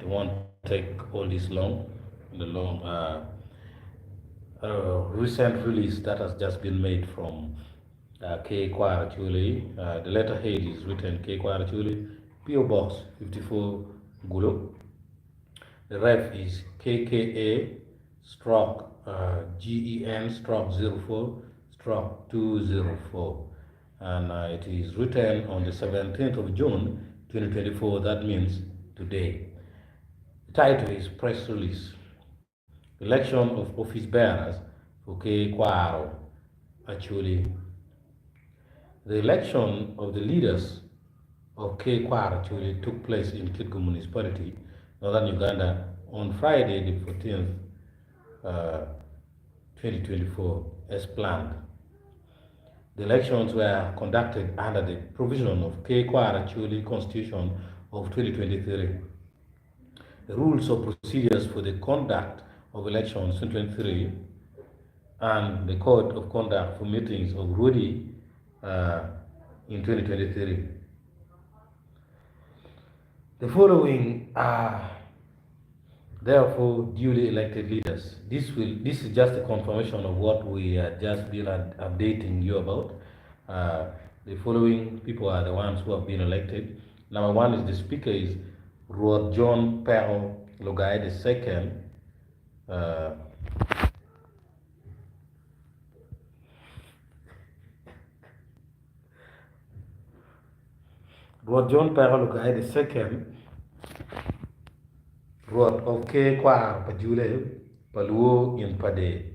won't take all this long. The long recent release that has just been made from K. Kwara Chuli. The letterhead is written K. Kwara Chuli, PO Box 54 Gulu. The ref is KKA stroke GEN stroke 04 stroke 204. And it is written on the 17th of June 2024. That means today. The title is Press Release. Election of office bearers for K. Kwaro Acholi. The election of the leaders of K. Kwaro Acholi took place in Kitgum Municipality, Northern Uganda, on Friday, the 14th, 2024, as planned. The elections were conducted under the provision of K. Kwaro Acholi Constitution of 2023. The rules of procedures for the conduct of elections 2023 and the Code of Conduct for meetings of Rudi in 2023. The following are therefore duly elected leaders. This is just a confirmation of what we have just been updating you about. The following people are the ones who have been elected. Number one is the speaker is Ruot John Pero Logai II. Ruot John Pero Logai II, Ruot of K. Kwar Pajule Paluo in Pade.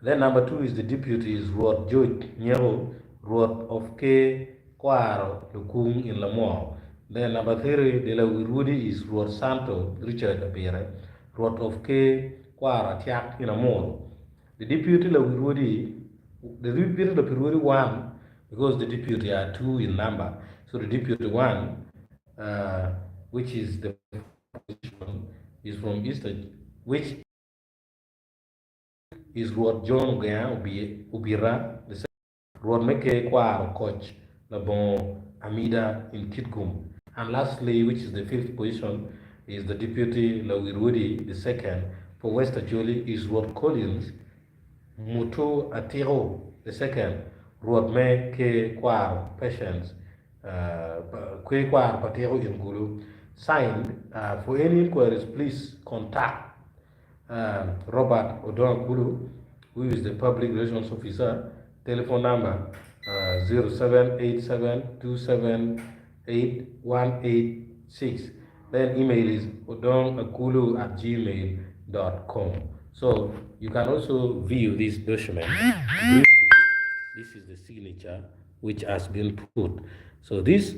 Then number two is the deputy is Ruot George Nyero, Ruot of K. Kwar Lukung in Lamore. Then number three, the Lawirudi is Ruot Santo Richard Apire, Ruot of K. Kwara Tiak in Amor. The deputy Lawirudi, the deputy Lawirudi one, because the deputy are two in number. So the deputy one, which is the position, is from Eastern, which is Ruot John Gaya Ubira, the second, Ruot Meke Kwaro Coach, Labon Amida in Kitgum. And lastly, which is the fifth position, is the deputy Lawirudi, the second, for West Acholi is Ruot Collins Muto Atiro, the second, Ruot Me Ke Kwar Patience, Kwe Kwar Patero in Gulu. Signed. For any inquiries, please contact Robert Odon, who is the public relations officer. Telephone number 0787278186. Then email is odonakulu@gmail.com. So you can also view this document. This is the signature which has been put. So this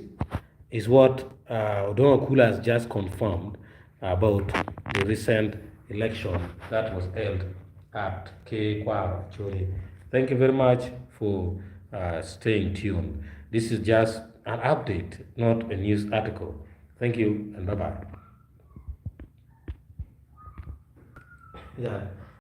is what Odonakulu has just confirmed about the recent election that was held at K. Kwaro Acholi. Thank you very much for staying tuned. This is just an update, not a news article. Thank you and bye-bye. Yeah.